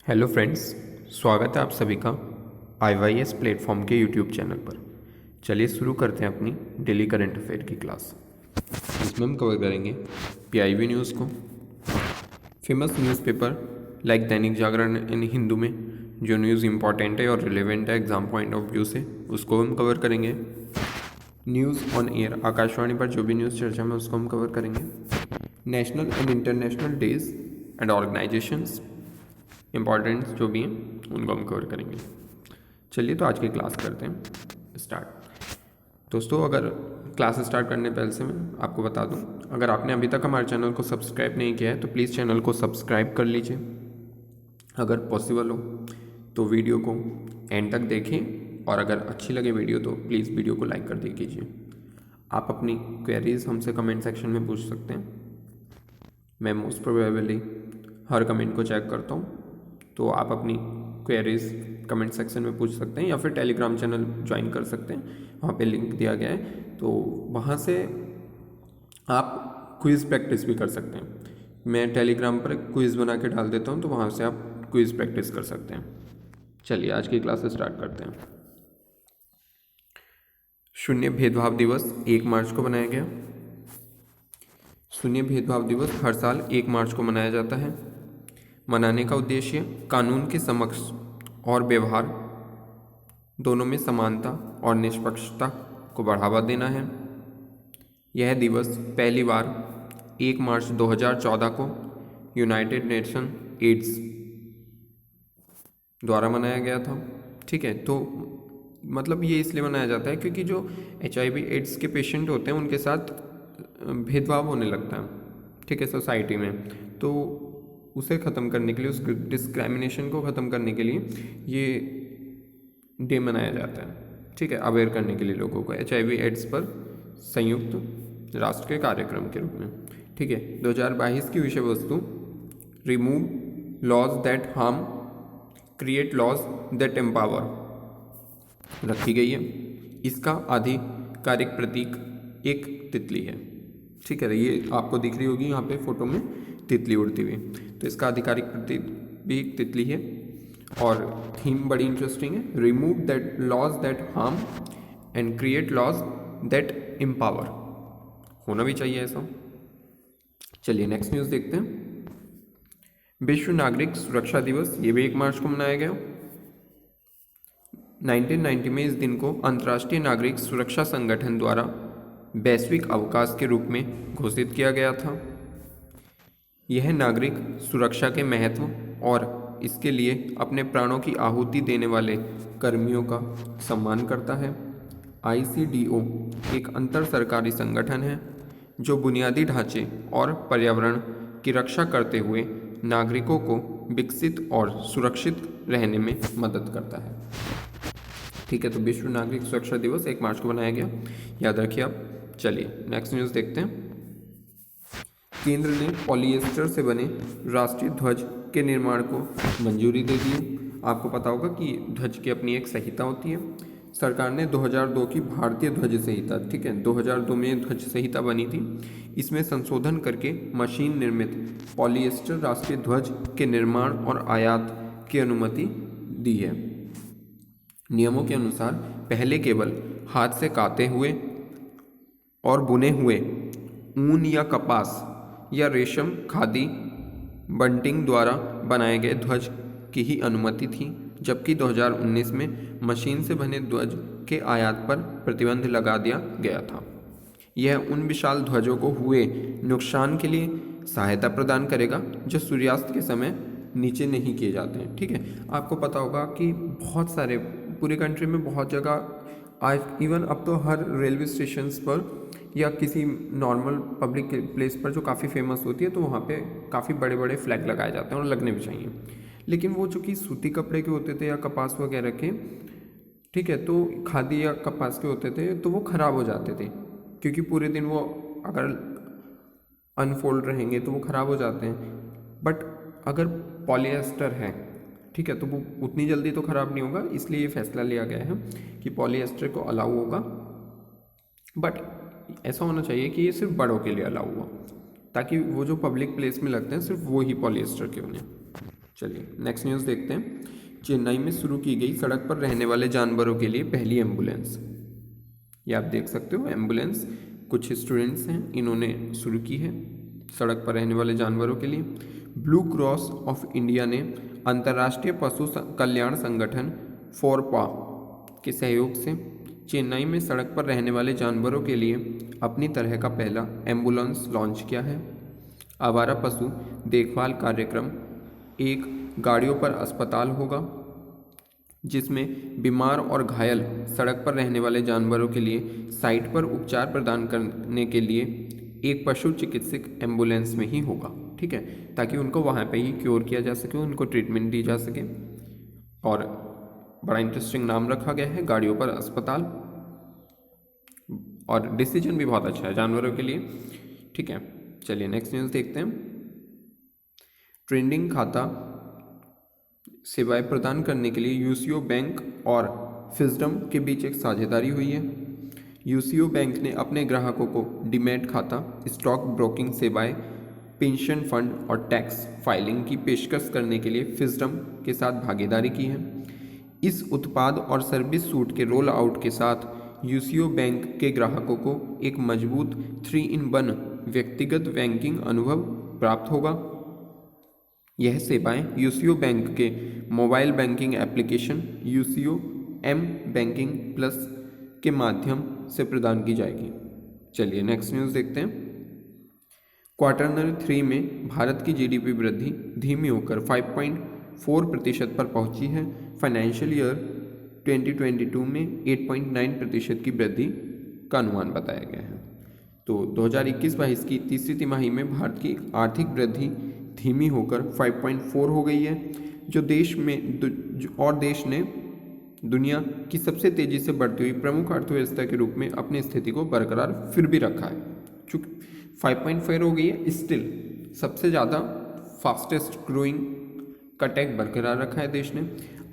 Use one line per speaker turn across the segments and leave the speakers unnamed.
Hello friends, स्वागत है आप सभी का IYS प्लेटफॉर्म के यूट्यूब चैनल पर। चलिए शुरू करते हैं अपनी डेली करंट अफेयर की क्लास। इसमें हम कवर करेंगे PIB न्यूज़ को, famous newspaper like Dainik Jagran इन हिंदू में जो न्यूज़ इंपॉर्टेंट है और रिलेवेंट है एग्जाम पॉइंट ऑफ व्यू से, उसको हम कवर करेंगे। न्यूज़ ऑन एयर, आकाशवाणी पर जो भी न्यूज़ चर्चा में उसको हम कवर करेंगे। National and international days and organisations important जो भी हैं उनको हम कवर करेंगे। चलिए तो आज की क्लास करते हैं स्टार्ट। दोस्तों, अगर क्लास स्टार्ट करने पहले से मैं आपको बता दूं, अगर आपने अभी तक हमारे चैनल को सब्सक्राइब नहीं किया है तो प्लीज़ चैनल को सब्सक्राइब कर लीजिए। अगर पॉसिबल हो तो वीडियो को एंड तक देखें और अगर अच्छी लगे वीडियो तो प्लीज़ वीडियो को लाइक कर दिया कीजिए। आप अपनी क्वेरीज हमसे कमेंट सेक्शन में पूछ सकते हैं। मैं मोस्ट प्रोबेबली हर कमेंट को चेक करता हूँ, तो आप अपनी क्वेरीज कमेंट सेक्शन में पूछ सकते हैं या फिर टेलीग्राम चैनल ज्वाइन कर सकते हैं। वहाँ पे लिंक दिया गया है, तो वहाँ से आप क्विज़ प्रैक्टिस भी कर सकते हैं। मैं टेलीग्राम पर क्विज़ बना के डाल देता हूँ, तो वहाँ से आप क्विज़ प्रैक्टिस कर सकते हैं। चलिए आज की क्लास स्टार्ट करते हैं। शून्य भेदभाव दिवस 1 मार्च को मनाया गया। शून्य भेदभाव दिवस हर साल 1 मार्च को मनाया जाता है। मनाने का उद्देश्य कानून के समक्ष और व्यवहार दोनों में समानता और निष्पक्षता को बढ़ावा देना है। यह दिवस पहली बार 1 मार्च 2014 को यूनाइटेड नेशन एड्स द्वारा मनाया गया था। ठीक है, तो मतलब ये इसलिए मनाया जाता है क्योंकि जो HIV एड्स के पेशेंट होते हैं उनके साथ भेदभाव होने लगता है, ठीक है, सोसाइटी में। तो उसे ख़त्म करने के लिए, उस डिस्क्रिमिनेशन को ख़त्म करने के लिए ये डे मनाया जाता है। ठीक है, अवेयर करने के लिए लोगों को HIV एड्स पर संयुक्त राष्ट्र के कार्यक्रम के रूप में। ठीक है, 2022 की विषय वस्तु remove laws that harm, create laws that empower रखी गई है। इसका आधिकारिक प्रतीक एक तितली है। ठीक है, ये आपको दिख रही होगी यहाँ पे फोटो में तितली उड़ती हुई, तो इसका आधिकारिक प्रतीक भी एक तितली है। और थीम बड़ी इंटरेस्टिंग है, remove that laws that harm and create laws that empower. होना भी चाहिए ऐसा। चलिए नेक्स्ट न्यूज़ देखते हैं। विश्व नागरिक सुरक्षा दिवस, ये भी 1 मार्च को मनाया गया। 1990 में इस दिन को अंतर्राष्ट्रीय नागरिक सुरक्षा संगठन द्वारा वैश्विक अवकाश के रूप में घोषित किया गया था। यह नागरिक सुरक्षा के महत्व और इसके लिए अपने प्राणों की आहुति देने वाले कर्मियों का सम्मान करता है। ICDO एक अंतर सरकारी संगठन है जो बुनियादी ढांचे और पर्यावरण की रक्षा करते हुए नागरिकों को विकसित और सुरक्षित रहने में मदद करता है। ठीक है, तो विश्व नागरिक सुरक्षा दिवस 1 मार्च को मनाया गया, याद रखिए आप। चलिए नेक्स्ट न्यूज़ देखते हैं। केंद्र ने पॉलिएस्टर से बने राष्ट्रीय ध्वज के निर्माण को मंजूरी दे दी है। आपको पता होगा कि ध्वज की अपनी एक संहिता होती है। सरकार ने 2002 की भारतीय ध्वज संहिता, ठीक है, 2002 में ध्वज संहिता बनी थी, इसमें संशोधन करके मशीन निर्मित पॉलिएस्टर राष्ट्रीय ध्वज के निर्माण और आयात की अनुमति दी है। नियमों के अनुसार पहले केवल हाथ से काते हुए और बुने हुए ऊन या कपास या रेशम, खादी, बंटिंग द्वारा बनाए गए ध्वज की ही अनुमति थी, जबकि 2019 में मशीन से बने ध्वज के आयात पर प्रतिबंध लगा दिया गया था। यह उन विशाल ध्वजों को हुए नुकसान के लिए सहायता प्रदान करेगा जो सूर्यास्त के समय नीचे नहीं किए जाते हैं। ठीक है, आपको पता होगा कि बहुत सारे पूरे कंट्री में बहुत जगह आज इवन अब तो हर रेलवे स्टेशंस पर या किसी नॉर्मल पब्लिक प्लेस पर जो काफ़ी फेमस होती है, तो वहाँ पे काफ़ी बड़े बड़े फ्लैग लगाए जाते हैं और लगने भी चाहिए। लेकिन वो चूँकि सूती कपड़े के होते थे या कपास वगैरह के, ठीक है, तो खादी या कपास के होते थे, तो वो ख़राब हो जाते थे क्योंकि पूरे दिन वो अगर अनफोल्ड रहेंगे तो वो ख़राब हो जाते हैं। बट अगर पॉलिएस्टर है, ठीक है, तो वो उतनी जल्दी तो ख़राब नहीं होगा, इसलिए ये फैसला लिया गया है कि पॉलिएस्टर को अलाउ होगा। बट ऐसा होना चाहिए कि ये सिर्फ बड़ों के लिए अलाउ हो, ताकि वो जो पब्लिक प्लेस में लगते हैं सिर्फ वो ही पॉलिएस्टर के होने। चलिए नेक्स्ट न्यूज़ देखते हैं। चेन्नई में शुरू की गई सड़क पर रहने वाले जानवरों के लिए पहली एम्बुलेंस। ये आप देख सकते हो एम्बुलेंस, कुछ स्टूडेंट्स हैं इन्होंने शुरू की है सड़क पर रहने वाले जानवरों के लिए। ब्लू क्रॉस ऑफ इंडिया ने अंतर्राष्ट्रीय पशु कल्याण संगठन फोरपा के सहयोग से चेन्नई में सड़क पर रहने वाले जानवरों के लिए अपनी तरह का पहला एम्बुलेंस लॉन्च किया है। आवारा पशु देखभाल कार्यक्रम एक गाड़ियों पर अस्पताल होगा जिसमें बीमार और घायल सड़क पर रहने वाले जानवरों के लिए साइट पर उपचार प्रदान करने के लिए एक पशु चिकित्सक एम्बुलेंस में ही होगा, ठीक है, ताकि उनको वहाँ पे ही क्योर किया जा सके, उनको ट्रीटमेंट दी जा सके। और बड़ा इंटरेस्टिंग नाम रखा गया है गाड़ियों पर अस्पताल, और डिसीजन भी बहुत अच्छा है जानवरों के लिए, ठीक है। चलिए नेक्स्ट न्यूज़ देखते हैं। ट्रेंडिंग खाता सेवाएं प्रदान करने के लिए यूसीओ बैंक और फिजडम के बीच एक साझेदारी हुई है। यूसीओ बैंक ने अपने ग्राहकों को डीमैट खाता, स्टॉक ब्रोकिंग सेवाएं, पेंशन फंड और टैक्स फाइलिंग की पेशकश करने के लिए फिजडम के साथ भागीदारी की है। इस उत्पाद और सर्विस सूट के रोल आउट के साथ यूसीओ बैंक के ग्राहकों को एक मजबूत 3-in-1 व्यक्तिगत बैंकिंग अनुभव प्राप्त होगा। यह सेवाएं यूसीओ बैंक के mobile banking application UCO M banking plus के माध्यम से प्रदान की जाएगी। चलिए नेक्स्ट न्यूज़ देखते हैं। क्वार्टर 3 में भारत की जीडीपी वृद्धि धीमी होकर 5.4% पर पहुंची है। फाइनेंशियल ईयर 2022 में 8.9% की वृद्धि का अनुमान बताया गया है। तो 2021-22 की तीसरी तिमाही में भारत की आर्थिक वृद्धि धीमी होकर 5.4 हो गई है, जो देश ने दुनिया की सबसे तेजी से बढ़ती हुई प्रमुख अर्थव्यवस्था के रूप में अपनी स्थिति को बरकरार फिर भी रखा है। चूँकि 5.4 हो गई है, स्टिल सबसे ज़्यादा फास्टेस्ट ग्रोइंग का टैग बरकरार रखा है देश ने।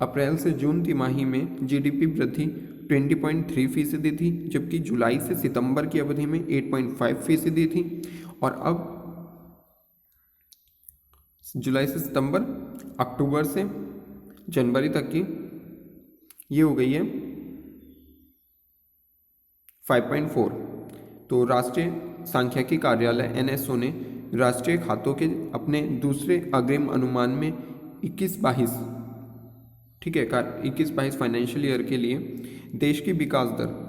अप्रैल से जून तिमाही में जीडीपी वृद्धि 20.3% थी, जबकि जुलाई से सितंबर की अवधि में 8.5% थी, और अब जुलाई से सितंबर, अक्टूबर से जनवरी तक की ये हो गई है 5.4। तो राष्ट्रीय सांख्यिकी कार्यालय NSO ने राष्ट्रीय खातों के अपने दूसरे अग्रिम अनुमान में 21-22, ठीक है, 21-22 फाइनेंशियल ईयर के लिए देश की विकास दर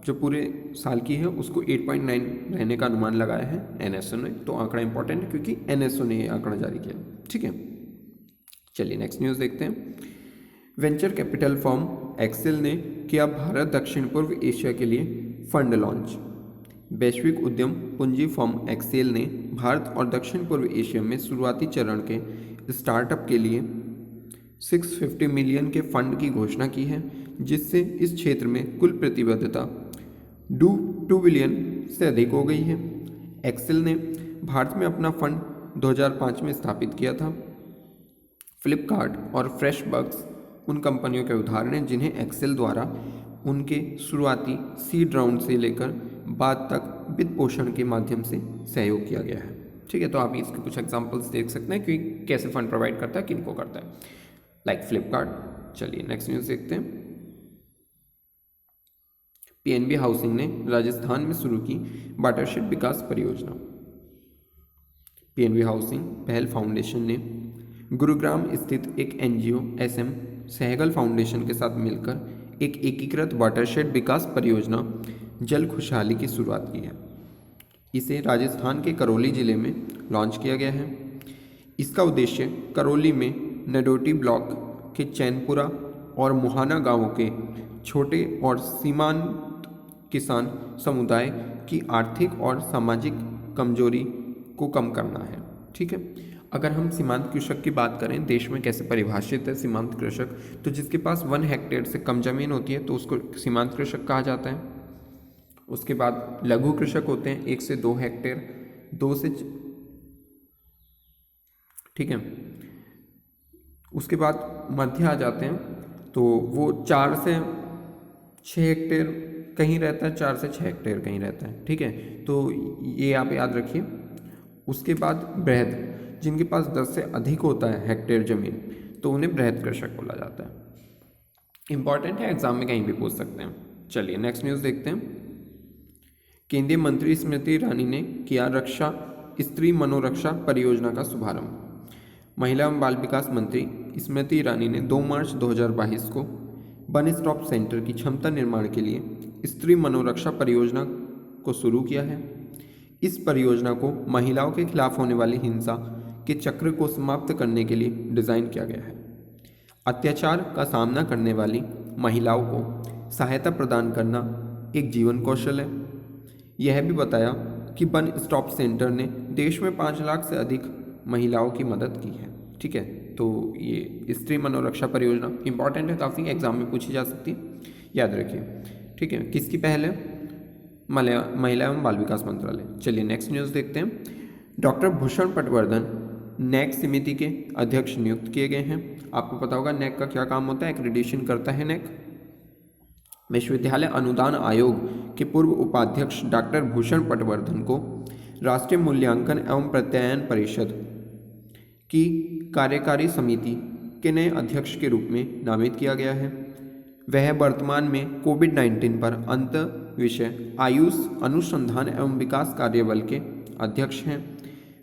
जो पूरे साल की है उसको 8.9 रहने का अनुमान लगाया है NSO ने। तो आंकड़ा इंपॉर्टेंट है क्योंकि NSO ने ये आंकड़ा जारी किया, ठीक है। चलिए नेक्स्ट न्यूज़ देखते हैं। वेंचर कैपिटल फर्म एक्सेल ने किया भारत दक्षिण पूर्व एशिया के लिए फंड लॉन्च। वैश्विक उद्यम पूंजी फर्म एक्सेल ने भारत और दक्षिण पूर्व एशिया में शुरुआती चरण के स्टार्टअप के लिए 650 मिलियन के फंड की घोषणा की है, जिससे इस क्षेत्र में कुल प्रतिबद्धता 2 बिलियन से अधिक हो गई है। एक्सेल ने भारत में अपना फंड 2005 में स्थापित किया था। फ्लिपकार्ट और फ्रेशबक्स उन कंपनियों के उदाहरण हैं जिन्हें एक्सेल द्वारा उनके शुरुआती सीड राउंड से लेकर बाद तक वित्त पोषण के माध्यम से सहयोग किया गया है, ठीक है। तो आप इसके कुछ एग्जांपल्स देख सकते हैं कि कैसे फंड प्रोवाइड करता है, किनको करता है, लाइक फ्लिपकार्ट। चलिए नेक्स्ट न्यूज़ देखते हैं। पीएनबी हाउसिंग ने राजस्थान में शुरू की वाटरशेड विकास परियोजना। पीएनबी हाउसिंग पहल फाउंडेशन ने गुरुग्राम स्थित एक एनजीओ SM सहगल फाउंडेशन के साथ मिलकर एक एकीकृत वाटरशेड विकास परियोजना जल खुशहाली की शुरुआत की है। इसे राजस्थान के करौली जिले में लॉन्च किया गया है। इसका उद्देश्य करौली में नडोटी ब्लॉक के चैनपुरा और मुहाना गांवों के छोटे और सीमांत किसान समुदाय की आर्थिक और सामाजिक कमजोरी को कम करना है, ठीक है। अगर हम सीमांत कृषक की बात करें, देश में कैसे परिभाषित है सीमांत कृषक, तो जिसके पास 1 हेक्टेयर से कम जमीन होती है तो उसको सीमांत कृषक कहा जाता है। उसके बाद लघु कृषक होते हैं 1 से 2 हेक्टेयर, 2 से, ठीक है। उसके बाद मध्य आ जाते हैं तो वो 4 से 6 हेक्टेयर कहीं रहता है, 4 से 6 हेक्टेयर कहीं रहता है, ठीक है। तो ये आप याद रखिए। उसके बाद बृहद, जिनके पास 10 से अधिक होता है हेक्टेयर जमीन, तो उन्हें बृहद कृषक बोला जाता है। इंपॉर्टेंट है, एग्जाम में कहीं भी पूछ सकते हैं। चलिए नेक्स्ट न्यूज़ देखते हैं। केंद्रीय मंत्री स्मृति ईरानी ने किया रक्षा स्त्री मनोरक्षा परियोजना का शुभारंभ। महिला एवं बाल विकास मंत्री स्मृति ईरानी ने 2 मार्च 2022 को वन स्टॉप सेंटर की क्षमता निर्माण के लिए स्त्री मनोरक्षा परियोजना को शुरू किया है। इस परियोजना को महिलाओं के खिलाफ होने वाली हिंसा के चक्र को समाप्त करने के लिए डिज़ाइन किया गया है। अत्याचार का सामना करने वाली महिलाओं को सहायता प्रदान करना एक जीवन कौशल है। यह भी बताया कि वन स्टॉप सेंटर ने देश में 5 लाख से अधिक महिलाओं की मदद की है। ठीक है, तो ये स्त्री मनोरक्षा परियोजना इंपॉर्टेंट है, काफ़ी एग्जाम में पूछी जा सकती है, याद रखिए। ठीक है, किसकी पहल है? महिला एवं बाल विकास मंत्रालय। चलिए नेक्स्ट न्यूज़ देखते हैं। डॉक्टर भूषण पटवर्धन नैक समिति के अध्यक्ष नियुक्त किए गए हैं। आपको पता होगा नैक का क्या काम होता है, एक्रेडिटेशन करता है नैक। विश्वविद्यालय अनुदान आयोग के पूर्व उपाध्यक्ष डॉक्टर भूषण पटवर्धन को राष्ट्रीय मूल्यांकन एवं प्रत्यायन परिषद की कार्यकारी समिति के नए अध्यक्ष के रूप में नामित किया गया है। वह वर्तमान में कोविड-19 पर अंत विषय आयुष अनुसंधान एवं विकास कार्यबल के अध्यक्ष हैं।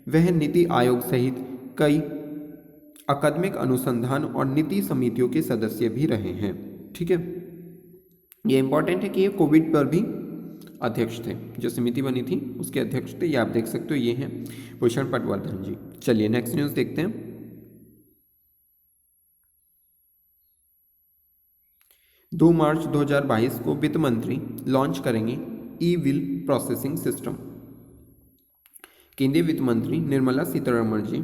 वह नीति आयोग सहित कई अकादमिक अनुसंधान और नीति समितियों के सदस्य भी रहे हैं। ठीक है, ये इंपॉर्टेंट है कि ये कोविड पर भी अध्यक्ष थे, जो समिति बनी थी उसके अध्यक्ष थे। ये आप देख सकते हो, ये हैं भूषण पटवर्धन जी। चलिए नेक्स्ट न्यूज़ देखते हैं। 2 मार्च 2022 को वित्त मंत्री लॉन्च करेंगे ई बिल प्रोसेसिंग सिस्टम। केंद्रीय वित्त मंत्री निर्मला सीतारमण जी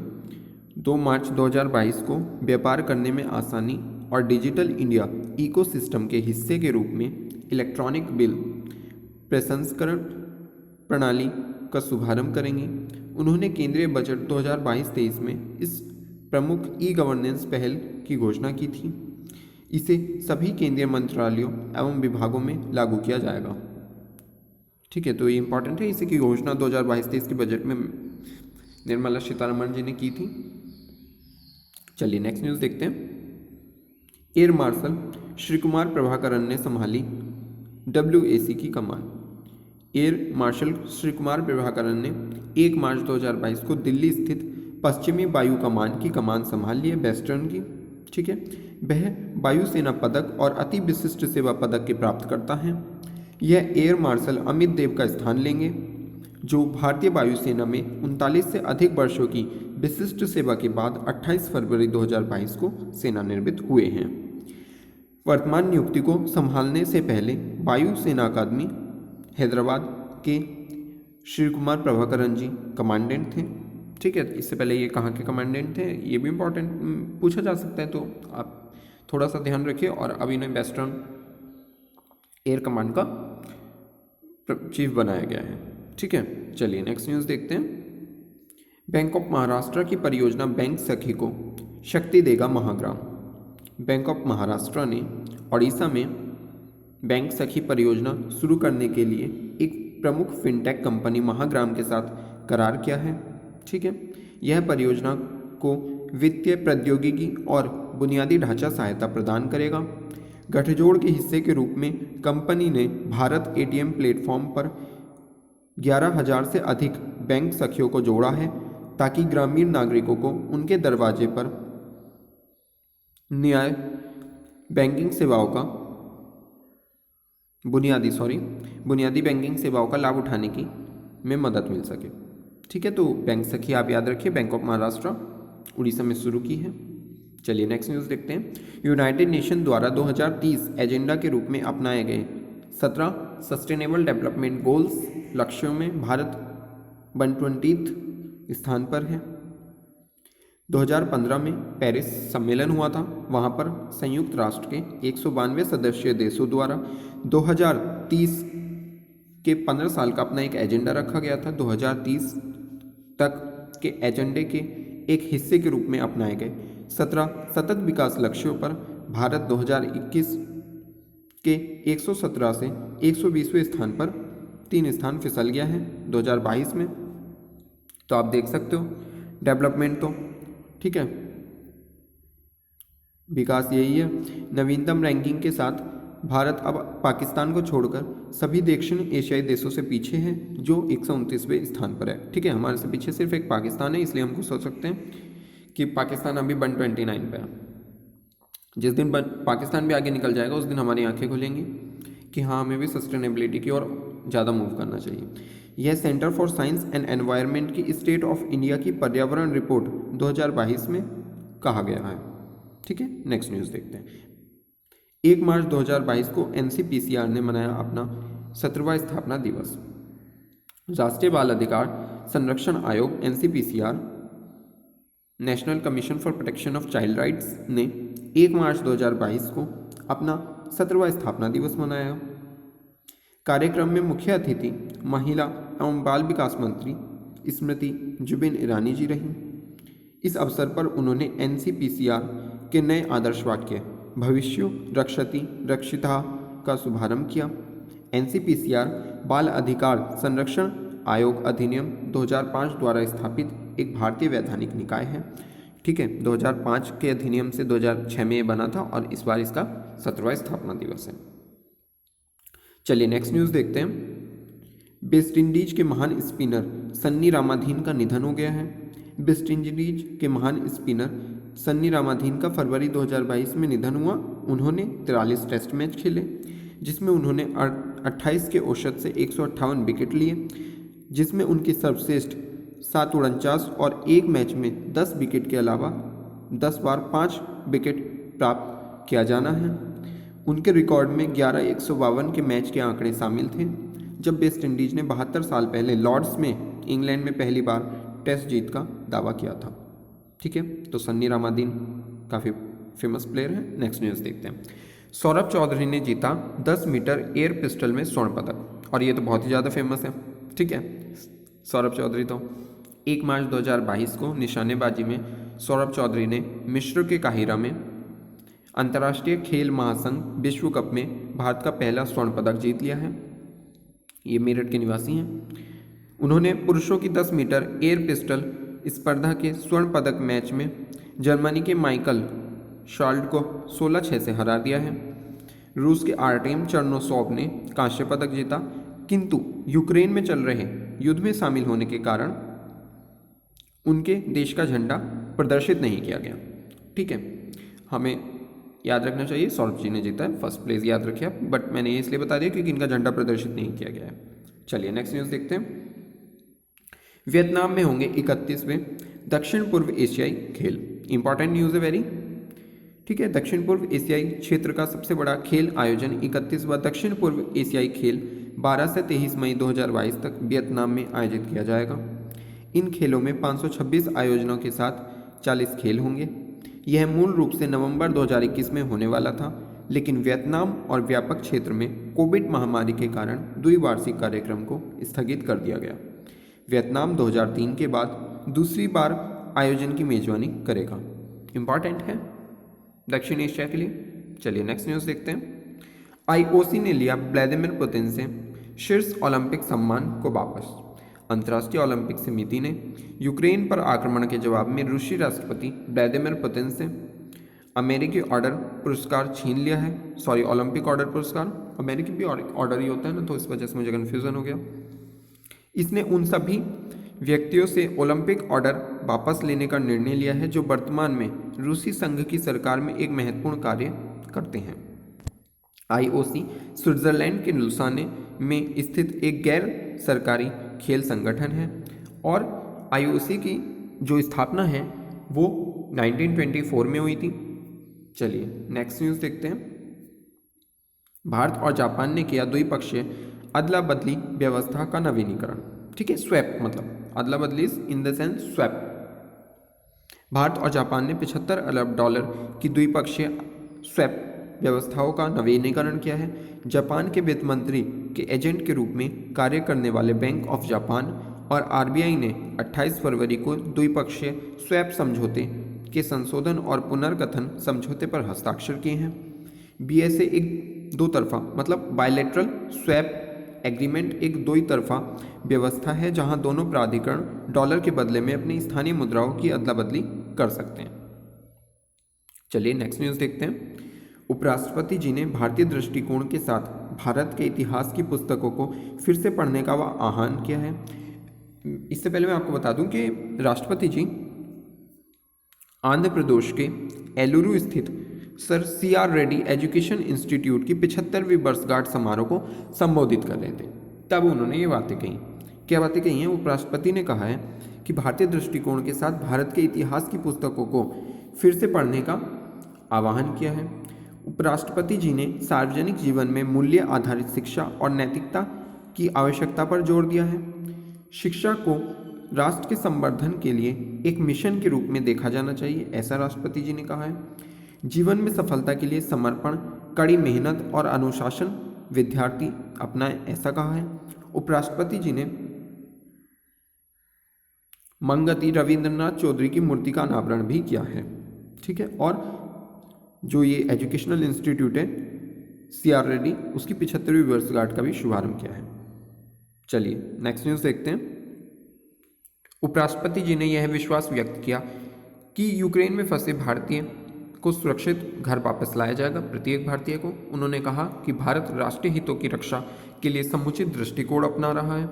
2 मार्च 2022 को व्यापार करने में आसानी और डिजिटल इंडिया इकोसिस्टम के हिस्से के रूप में इलेक्ट्रॉनिक बिल प्रसंस्करण प्रणाली का शुभारंभ करेंगे। उन्होंने केंद्रीय बजट 2022-23 में इस प्रमुख ई गवर्नेंस पहल की घोषणा की थी। इसे सभी केंद्रीय मंत्रालयों एवं विभागों में लागू किया जाएगा। ठीक है, तो ये इंपॉर्टेंट है, इसी की घोषणा 2022-23 के बजट में निर्मला सीतारमण जी ने की थी। चलिए नेक्स्ट न्यूज़ देखते हैं। एयर मार्शल श्री कुमार प्रभाकरन ने संभाली WAC की कमान। एयर मार्शल श्री कुमार प्रभाकरन ने 1 मार्च 2022 को दिल्ली स्थित पश्चिमी वायु कमान की कमान संभाल ली है, वेस्टर्न की। ठीक है, वह वायुसेना पदक और अति विशिष्ट सेवा पदक के प्राप्त करता है। यह एयर मार्शल अमित देव का स्थान लेंगे, जो भारतीय वायुसेना में 39 से अधिक वर्षों की विशिष्ट सेवा के बाद 28 फरवरी 2022 को सेवानिवृत्त हुए हैं। वर्तमान नियुक्ति को संभालने से पहले वायुसेना अकादमी हैदराबाद के श्री कुमार प्रभाकरन जी कमांडेंट थे। ठीक है, इससे पहले ये कहाँ के कमांडेंट थे, ये भी इम्पोर्टेंट पूछा जा सकता है, तो आप थोड़ा सा ध्यान रखिए। और अभी इन्हें वेस्टर्न एयर कमांड का चीफ बनाया गया है। ठीक है, चलिए नेक्स्ट न्यूज़ देखते हैं। बैंक ऑफ महाराष्ट्र की परियोजना बैंक सखी को शक्ति देगा महाग्राम। बैंक ऑफ महाराष्ट्र ने ओडिशा में बैंक सखी परियोजना शुरू करने के लिए एक प्रमुख फिनटेक कंपनी महाग्राम के साथ करार किया है। ठीक है, यह परियोजना को वित्तीय प्रौद्योगिकी और बुनियादी ढांचा सहायता प्रदान करेगा। गठजोड़ के हिस्से के रूप में कंपनी ने भारत ATM प्लेटफॉर्म पर 11,000 से अधिक बैंक सखियों को जोड़ा है, ताकि ग्रामीण नागरिकों को उनके दरवाजे पर न्याय बैंकिंग सेवाओं का बुनियादी बैंकिंग सेवाओं का लाभ उठाने की में मदद मिल सके। ठीक है, तो बैंक सखी आप याद रखिए, बैंक ऑफ महाराष्ट्र उड़ीसा में शुरू की है। चलिए नेक्स्ट न्यूज़ देखते हैं। यूनाइटेड नेशन द्वारा 2030 एजेंडा के रूप में अपनाए गए 17 सस्टेनेबल डेवलपमेंट गोल्स लक्ष्यों में भारत 120 स्थान पर है। 2015 में पेरिस सम्मेलन हुआ था, वहाँ पर संयुक्त राष्ट्र के 192 सदस्य देशों द्वारा 2030 के 15 साल का अपना एक एजेंडा रखा गया था। 2030 तक के एजेंडे के एक हिस्से के रूप में अपनाए गए 17 सतत विकास लक्ष्यों पर भारत 2021 के 117 से 120वें स्थान पर 3 स्थान फिसल गया है 2022 में। तो आप देख सकते हो डेवलपमेंट तो ठीक है, विकास यही है। नवीनतम रैंकिंग के साथ भारत अब पाकिस्तान को छोड़कर सभी दक्षिण एशियाई देशों से पीछे है, जो 129वें स्थान पर है। ठीक है, हमारे से पीछे सिर्फ एक पाकिस्तान है, इसलिए हमको सोच सकते हैं कि पाकिस्तान अभी 129 पे है। जिस दिन पाकिस्तान भी आगे निकल जाएगा उस दिन हमारी आंखें खुलेंगी कि हाँ, हमें भी सस्टेनेबिलिटी की ओर ज़्यादा मूव करना चाहिए। यह centre for science and environment की स्टेट ऑफ इंडिया की पर्यावरण रिपोर्ट 2022 में कहा गया है। ठीक है, नेक्स्ट न्यूज़ देखते हैं। 1 मार्च 2022 को NCPCR ने मनाया अपना 17वां स्थापना दिवस। राष्ट्रीय बाल अधिकार संरक्षण आयोग NCPCR, national commission for protection of child rights ने 1 मार्च 2022 को अपना 17वां स्थापना दिवस मनाया। कार्यक्रम में मुख्य अतिथि महिला एवं बाल विकास मंत्री स्मृति जुबिन ईरानी जी रहीं। इस अवसर पर उन्होंने NCPCR के नए आदर्श वाक्य भविष्य रक्षति रक्षिता का शुभारंभ किया। NCPCR बाल अधिकार संरक्षण आयोग अधिनियम 2005 द्वारा स्थापित एक भारतीय वैधानिक निकाय है। ठीक है, 2005 के अधिनियम से 2006 में ये बना था और इस बार इसका 17वां स्थापना दिवस है। चलिए नेक्स्ट न्यूज़ देखते हैं। वेस्ट इंडीज के महान स्पिनर सन्नी रामाधीन का निधन हो गया है। वेस्ट इंडीज के महान स्पिनर सन्नी रामाधीन का फरवरी 2022 में निधन हुआ। उन्होंने 43 टेस्ट मैच खेले, जिसमें उन्होंने 28 के औसत से 158 विकेट लिए, जिसमें उनकी सर्वश्रेष्ठ 749 और एक मैच में 10 विकेट के अलावा 10 बार 5 विकेट प्राप्त किया जाना है। उनके रिकॉर्ड में 11,152 के मैच के आंकड़े शामिल थे, जब वेस्ट इंडीज ने 72 साल पहले लॉर्ड्स में इंग्लैंड में पहली बार टेस्ट जीत का दावा किया था। ठीक है, तो सन्नी रामाधीन काफ़ी फेमस प्लेयर है। नेक्स्ट न्यूज़ देखते हैं। सौरभ चौधरी ने जीता 10 मीटर एयर पिस्टल में स्वर्ण पदक, और ये तो बहुत ही ज़्यादा फेमस है। ठीक है, सौरभ चौधरी तो 1 मार्च 2022 को निशानेबाजी में सौरभ चौधरी ने मिस्र के काहिरा में अंतर्राष्ट्रीय खेल महासंघ विश्व कप में भारत का पहला स्वर्ण पदक जीत लिया है। ये मेरठ के निवासी हैं। उन्होंने पुरुषों की 10 मीटर एयर पिस्टल स्पर्धा के स्वर्ण पदक मैच में जर्मनी के माइकल शाल्ट को 16-6 से हरा दिया है। रूस के आर्टेम चर्नोसोव ने कांस्य पदक जीता, किंतु यूक्रेन में चल रहे युद्ध में शामिल होने के कारण उनके देश का झंडा प्रदर्शित नहीं किया गया। ठीक है, हमें याद रखना चाहिए सौरभ जी ने जीता है, फर्स्ट प्लेस याद रखिए आप, बट मैंने ये इसलिए बता दिया क्योंकि इनका झंडा प्रदर्शित नहीं किया गया है। चलिए नेक्स्ट न्यूज़ देखते हैं। वियतनाम में होंगे 31वें दक्षिण पूर्व एशियाई खेल। इंपॉर्टेंट न्यूज़ है वेरी। ठीक है, दक्षिण पूर्व एशियाई क्षेत्र का सबसे बड़ा खेल आयोजन 31वां दक्षिण पूर्व एशियाई खेल 12 से 23 मई 2022 तक वियतनाम में आयोजित किया जाएगा। इन खेलों में 526 आयोजनों के साथ 40 खेल होंगे। यह मूल रूप से नवंबर 2021 में होने वाला था, लेकिन वियतनाम और व्यापक क्षेत्र में कोविड महामारी के कारण द्विवार्षिक कार्यक्रम को स्थगित कर दिया गया। वियतनाम 2003 के बाद दूसरी बार आयोजन की मेजबानी करेगा। इम्पॉर्टेंट है दक्षिण एशिया के लिए। चलिए नेक्स्ट न्यूज़ देखते हैं। IOC ने लिया व्लादिमीर पुतिन से शीर्ष ओलंपिक सम्मान को वापस। अंतर्राष्ट्रीय ओलंपिक समिति ने यूक्रेन पर आक्रमण के जवाब में रूसी राष्ट्रपति व्लादिमीर पुतिन से अमेरिकी ऑर्डर पुरस्कार छीन लिया है। सॉरी, ओलंपिक ऑर्डर पुरस्कार, अमेरिकी भी ऑर्डर ही होता है ना, तो इस वजह से मुझे कन्फ्यूज़न हो गया। इसने उन सभी व्यक्तियों से ओलंपिक ऑर्डर वापस लेने का निर्णय लिया है जो वर्तमान में रूसी संघ की सरकार में एक महत्वपूर्ण कार्य करते हैं। IOC स्विट्जरलैंड के लुसाने में स्थित एक गैर सरकारी खेल संगठन है और IOC की जो स्थापना है वो 1924 में हुई थी। चलिए नेक्स्ट न्यूज़ देखते हैं। भारत और जापान ने किया द्विपक्षीय अदला बदली व्यवस्था का नवीनीकरण। ठीक है, स्वैप मतलब अदला बदली in the sense swap. Bharat और जापान ने $75 अरब की द्विपक्षीय स्वैप व्यवस्थाओं का नवीनीकरण किया है। जापान के वित्त मंत्री के एजेंट के रूप में कार्य करने वाले बैंक ऑफ जापान और RBI ने 28 फरवरी को द्विपक्षीय स्वैप समझौते के संशोधन और पुनर्गठन समझौते पर हस्ताक्षर किए हैं। BSA एक दो तरफा मतलब बायलैटरल स्वैप एग्रीमेंट एक दो तरफा व्यवस्था है जहां दोनों प्राधिकरण डॉलर के बदले में अपनी स्थानीय मुद्राओं की अदला बदली कर सकते हैं। चलिए नेक्स्ट न्यूज़ देखते हैं। उपराष्ट्रपति जी ने भारतीय दृष्टिकोण के साथ भारत के इतिहास की पुस्तकों को फिर से पढ़ने का आह्वान किया है। इससे पहले मैं आपको बता दूं कि राष्ट्रपति जी आंध्र प्रदेश के एलुरु स्थित sir CR Reddy education institute की 75वीं वर्षगांठ समारोह को संबोधित कर रहे थे, तब उन्होंने ये बातें कही। क्या बातें कही हैं? उपराष्ट्रपति ने कहा है कि भारतीय दृष्टिकोण के साथ भारत के इतिहास की पुस्तकों को फिर से पढ़ने का आह्वान किया है। उपराष्ट्रपति जी ने सार्वजनिक जीवन में मूल्य आधारित शिक्षा और नैतिकता की आवश्यकता पर जोर दिया है। शिक्षा को राष्ट्र के संवर्धन के लिए एक मिशन के रूप में देखा जाना चाहिए, ऐसा राष्ट्रपति जी ने कहा है। जीवन में सफलता के लिए समर्पण, कड़ी मेहनत और अनुशासन विद्यार्थी अपनाएं, ऐसा कहा है। उपराष्ट्रपति जी ने मंगती रविंद्रनाथ चौधरी की मूर्ति का अनावरण भी किया है। ठीक है, और जो ये एजुकेशनल इंस्टीट्यूट है CR रेड्डी, उसकी 75वीं वर्षगांठ का भी शुभारंभ किया है। चलिए नेक्स्ट न्यूज़ देखते हैं। उपराष्ट्रपति जी ने यह विश्वास व्यक्त किया कि यूक्रेन में फंसे भारतीय को सुरक्षित घर वापस लाया जाएगा, प्रत्येक भारतीय को। उन्होंने कहा कि भारत राष्ट्रीय हितों की रक्षा के लिए समुचित दृष्टिकोण अपना रहा है।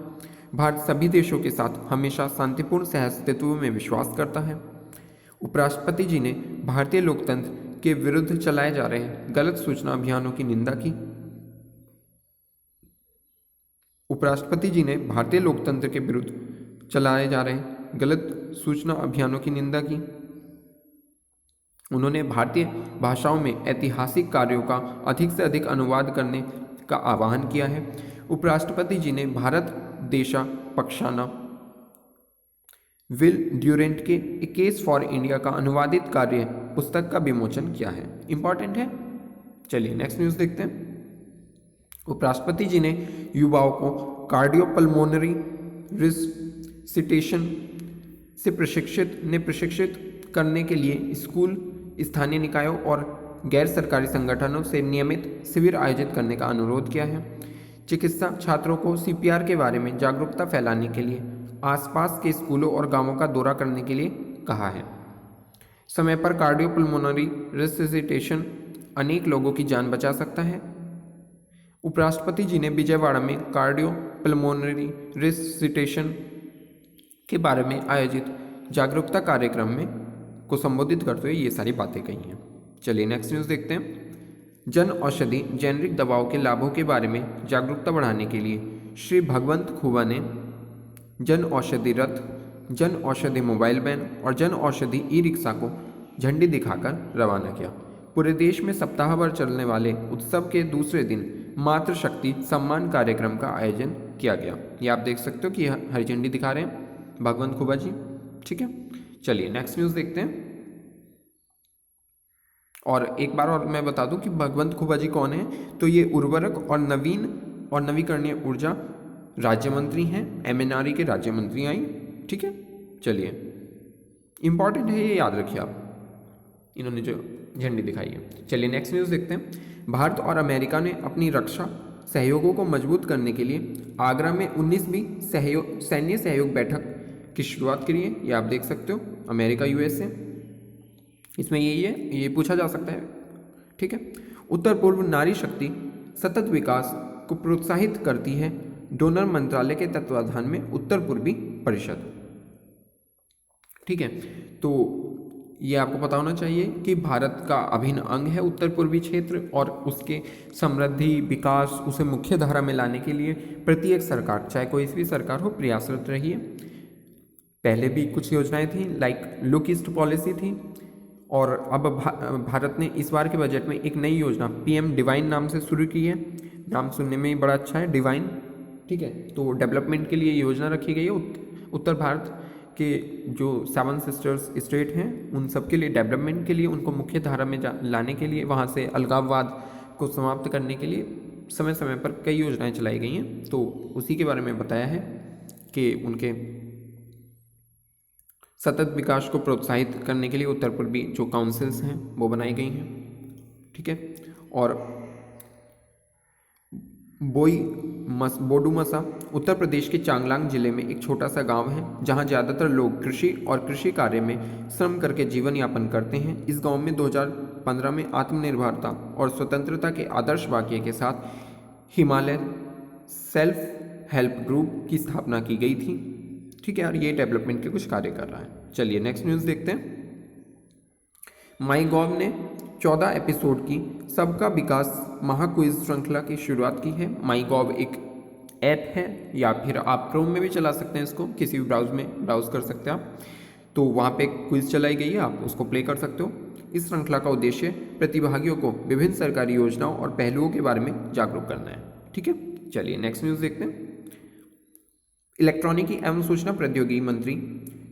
भारत सभी देशों के साथ हमेशा शांतिपूर्ण सहअस्तित्व में विश्वास करता है। उपराष्ट्रपति जी ने भारतीय लोकतंत्र के विरुद्ध चलाए जा रहे गलत सूचना अभियानों की निंदा की। उपराष्ट्रपति जी ने भारतीय लोकतंत्र के विरुद्ध चलाए जा रहे गलत सूचना अभियानों की निंदा की। उन्होंने भारतीय भाषाओं में ऐतिहासिक कार्यों का अधिक से अधिक अनुवाद करने का आह्वान किया है। उपराष्ट्रपति जी ने भारत देशा पक्षाना विल ड्यूरेंट के ए केस फॉर इंडिया का अनुवादित कार्य पुस्तक का विमोचन किया है। इंपॉर्टेंट है। चलिए नेक्स्ट न्यूज़ देखते हैं। उपराष्ट्रपति जी ने युवाओं को कार्डियोपल्मोनरी रिससिटेशन से प्रशिक्षित करने के लिए स्कूल, स्थानीय निकायों और गैर सरकारी संगठनों से नियमित शिविर आयोजित करने का अनुरोध किया है। चिकित्सा छात्रों को CPR के बारे में जागरूकता फैलाने के लिए आसपास के स्कूलों और गांवों का दौरा करने के लिए कहा है। समय पर कार्डियोपल्मोनरी रिससिटेशन अनेक लोगों की जान बचा सकता है। उपराष्ट्रपति जी ने विजयवाड़ा में कार्डियोपल्मोनरी रिससिटेशन के बारे में आयोजित जागरूकता कार्यक्रम में को संबोधित करते हुए ये सारी बातें कही हैं। चलिए नेक्स्ट न्यूज़ देखते हैं। जन औषधि जेनरिक दवाओं के लाभों के बारे में जागरूकता बढ़ाने के लिए श्री भगवंत खुबा ने जन औषधि रथ, जन औषधि मोबाइल वैन और जन औषधि ई-रिक्शा को झंडी दिखाकर रवाना किया। पूरे देश में सप्ताह भर चलने वाले उत्सव के दूसरे दिन मातृशक्ति सम्मान कार्यक्रम का आयोजन किया गया। ये आप देख सकते हो कि हरी झंडी दिखा रहे हैं भगवंत खुबा जी। ठीक है, चलिए नेक्स्ट न्यूज़ देखते हैं। और एक बार और मैं बता दूं कि भगवंत खुबा जी कौन है। तो ये उर्वरक और नवीकरणीय ऊर्जा राज्य मंत्री हैं, MNRE के राज्य मंत्री आई। ठीक है, चलिए इंपॉर्टेंट है, ये याद रखिए आप, इन्होंने जो झंडी दिखाई है। चलिए नेक्स्ट न्यूज़ देखते हैं। भारत और अमेरिका ने अपनी रक्षा सहयोगों को मजबूत करने के लिए आगरा में 19वीं सैन्य सहयोग बैठक की शुरुआत करी है। ये आप देख सकते हो, अमेरिका USA। इसमें यही है, ये पूछा जा सकता है। ठीक है, उत्तर पूर्व नारी शक्ति सतत विकास को प्रोत्साहित करती है। डोनर मंत्रालय के तत्वाधान में उत्तर पूर्वी परिषद। ठीक है, तो ये आपको पता होना चाहिए कि भारत का अभिन्न अंग है उत्तर पूर्वी क्षेत्र, और उसके समृद्धि विकास, उसे मुख्य धारा में लाने के लिए प्रत्येक सरकार, चाहे कोई भी सरकार हो, प्रयासरत रही है। पहले भी कुछ योजनाएं थी, लाइक लुक ईस्ट पॉलिसी थी, और अब भारत ने इस बार के बजट में एक नई योजना PM डिवाइन नाम से शुरू की है। नाम सुनने में ही बड़ा अच्छा है, डिवाइन। ठीक है, तो डेवलपमेंट के लिए योजना रखी गई है। उत्तर भारत के जो 7 सिस्टर्स स्टेट हैं, उन सब के लिए डेवलपमेंट के लिए, उनको मुख्य धारा में लाने के लिए, वहाँ से अलगाववाद को समाप्त करने के लिए समय समय पर कई योजनाएं चलाई गई हैं। तो उसी के बारे में बताया है कि उनके सतत विकास को प्रोत्साहित करने के लिए उत्तर पूर्वी जो काउंसिल्स हैं वो बनाई गई हैं। ठीक है, और बोडुमसा उत्तर प्रदेश के चांगलांग जिले में एक छोटा सा गांव है जहां ज़्यादातर लोग कृषि और कृषि कार्य में श्रम करके जीवन यापन करते हैं। इस गांव में 2015 में आत्मनिर्भरता और स्वतंत्रता के आदर्श वाक्य के साथ हिमालय सेल्फ हेल्प ग्रुप की स्थापना की गई थी। ठीक है यार, ये डेवलपमेंट के कुछ कार्य कर रहा है। चलिए नेक्स्ट न्यूज़ देखते हैं। माई गॉव ने 14 एपिसोड की सबका विकास महाक्विज श्रृंखला की शुरुआत की है। माई गॉव एक ऐप है या फिर आप क्रोम में भी चला सकते हैं, इसको किसी भी ब्राउज कर सकते हैं आप। तो वहाँ पे क्विज चलाई गई है, आप उसको प्ले कर सकते हो। इस श्रृंखला का उद्देश्य प्रतिभागियों को विभिन्न सरकारी योजनाओं और पहलुओं के बारे में जागरूक करना है। ठीक है, चलिए नेक्स्ट न्यूज़ देखते हैं। इलेक्ट्रॉनिकी एवं सूचना प्रौद्योगिकी मंत्री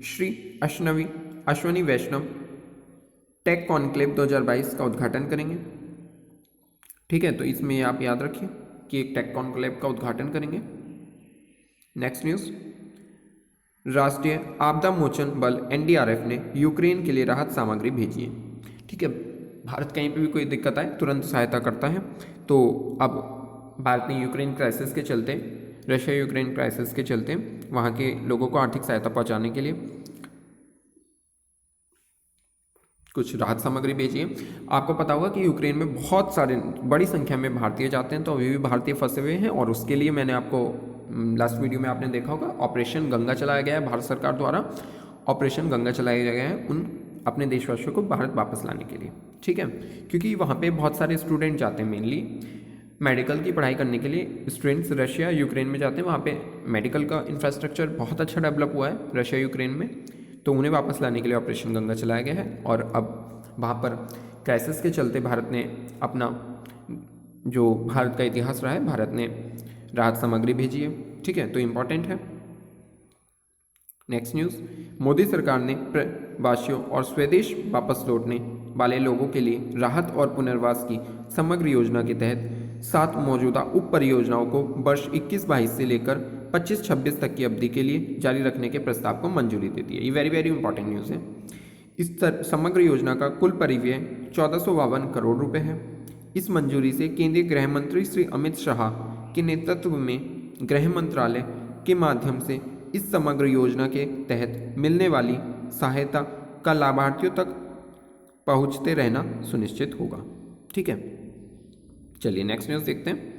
श्री अश्वनी वैष्णव टेक कॉन्क्लेव 2022 का उद्घाटन करेंगे। ठीक है, तो इसमें आप याद रखिए कि एक टेक कॉन्क्लेव का उद्घाटन करेंगे। नेक्स्ट न्यूज़, राष्ट्रीय आपदा मोचन बल एनडीआरएफ ने यूक्रेन के लिए राहत सामग्री भेजी है। ठीक है, भारत कहीं पे भी कोई दिक्कत आए तुरंत सहायता करता है। तो अब भारत ने यूक्रेन क्राइसिस के चलते, रशिया यूक्रेन क्राइसिस के चलते वहाँ के लोगों को आर्थिक सहायता पहुँचाने के लिए कुछ राहत सामग्री भेजी है। आपको पता होगा कि यूक्रेन में बहुत सारे बड़ी संख्या में भारतीय जाते हैं, तो अभी भी भारतीय फंसे हुए हैं। और उसके लिए मैंने आपको लास्ट वीडियो में आपने देखा होगा, ऑपरेशन गंगा चलाया गया है। भारत सरकार द्वारा ऑपरेशन गंगा चलाया गया है उन अपने देशवासियों को भारत वापस लाने के लिए। ठीक है, क्योंकि वहाँ पे बहुत सारे स्टूडेंट जाते हैं, मेनली मेडिकल की पढ़ाई करने के लिए स्टूडेंट्स रशिया यूक्रेन में जाते हैं। वहाँ पे मेडिकल का इंफ्रास्ट्रक्चर बहुत अच्छा डेवलप हुआ है रशिया यूक्रेन में, तो उन्हें वापस लाने के लिए ऑपरेशन गंगा चलाया गया है। और अब वहाँ पर क्राइसिस के चलते भारत ने अपना, जो भारत का इतिहास रहा है, भारत ने राहत सामग्री भेजी है। ठीक है, तो इम्पॉर्टेंट है। नेक्स्ट न्यूज़, मोदी सरकार ने प्रवासियों और स्वदेश वापस लौटने वाले लोगों के लिए राहत और पुनर्वास की समग्र योजना के तहत 7 मौजूदा उप परियोजनाओं को वर्ष 21-22 से लेकर 25-26 तक की अवधि के लिए जारी रखने के प्रस्ताव को मंजूरी दे दी है। ये वेरी इंपॉर्टेंट न्यूज़ है। इस समग्र योजना का कुल परिव्यय 1452 करोड़ रुपए है। इस मंजूरी से केंद्रीय गृह मंत्री श्री अमित शाह के नेतृत्व में गृह मंत्रालय के माध्यम से इस समग्र योजना के तहत मिलने वाली सहायता का लाभार्थियों तक पहुंचते रहना सुनिश्चित होगा। ठीक है, चलिए नेक्स्ट न्यूज़ देखते हैं।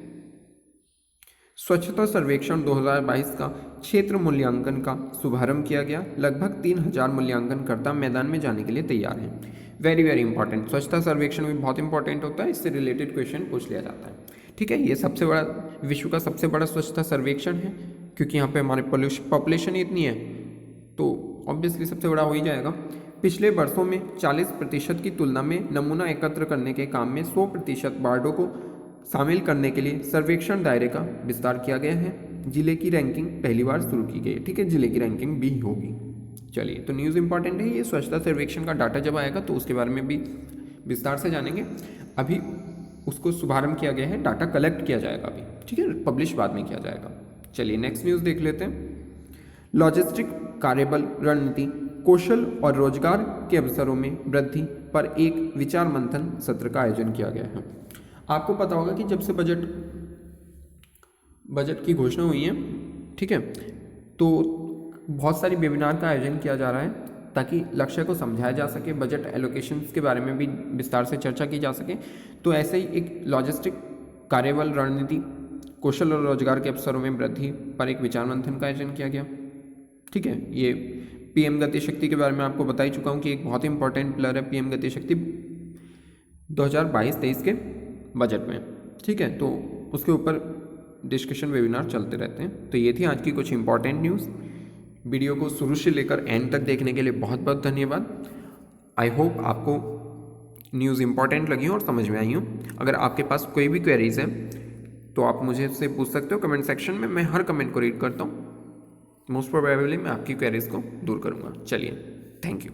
स्वच्छता सर्वेक्षण 2022 का क्षेत्र मूल्यांकन का शुभारंभ किया गया। लगभग 3000 मूल्यांकनकर्ता मैदान में जाने के लिए तैयार हैं। वेरी इंपॉर्टेंट, स्वच्छता सर्वेक्षण भी बहुत इंपॉर्टेंट होता है, इससे रिलेटेड क्वेश्चन पूछ लिया जाता है। ठीक है, ये सबसे बड़ा, विश्व का सबसे बड़ा स्वच्छता सर्वेक्षण है, क्योंकि यहाँ पे हमारे पॉपुलेशन ही इतनी है, तो ऑब्वियसली सबसे बड़ा हो ही जाएगा। पिछले वर्षों में 40% की तुलना में नमूना एकत्र करने के काम में 100% वार्डों को शामिल करने के लिए सर्वेक्षण दायरे का विस्तार किया गया है। जिले की रैंकिंग पहली बार शुरू की गई है। ठीक है, जिले की रैंकिंग भी होगी। चलिए, तो न्यूज़ इंपॉर्टेंट है। ये स्वच्छता सर्वेक्षण का डाटा जब आएगा तो उसके बारे में भी विस्तार से जानेंगे। अभी उसको शुभारंभ किया गया है, डाटा कलेक्ट किया जाएगा अभी। ठीक है, पब्लिश बाद में किया जाएगा। चलिए नेक्स्ट न्यूज़ देख लेते हैं। लॉजिस्टिक कार्यबल रणनीति, कौशल और रोजगार के अवसरों में वृद्धि पर एक विचार मंथन सत्र का आयोजन किया गया है। आपको पता होगा कि जब से बजट की घोषणा हुई है, ठीक है, तो बहुत सारी वेबिनार का आयोजन किया जा रहा है ताकि लक्ष्य को समझाया जा सके, बजट एलोकेशंस के बारे में भी विस्तार से चर्चा की जा सके। तो ऐसे ही एक लॉजिस्टिक कार्यबल रणनीति, कौशल और रोजगार के अवसरों में वृद्धि पर एक विचार मंथन का आयोजन किया गया। ठीक है, ये पीएम गति शक्ति के बारे में आपको बता ही चुका हूँ कि एक बहुत इंपॉर्टेंट पिलर है पीएम गति शक्ति 2022-23 के बजट में। ठीक है, तो उसके ऊपर डिस्कशन वेबिनार चलते रहते हैं। तो ये थी आज की कुछ इंपॉर्टेंट न्यूज़। वीडियो को शुरू से लेकर एंड तक देखने के लिए बहुत बहुत धन्यवाद। आई होप आपको न्यूज़ इंपॉर्टेंट लगी हो और समझ में आई हो। अगर आपके पास कोई भी क्वेरीज है तो आप मुझे उससे पूछ सकते हो कमेंट सेक्शन में। मैं हर कमेंट को रीड करता हूँ। मोस्ट प्रोबेबली मैं आपकी क्वेरीज को दूर करूँगा। चलिए, थैंक यू।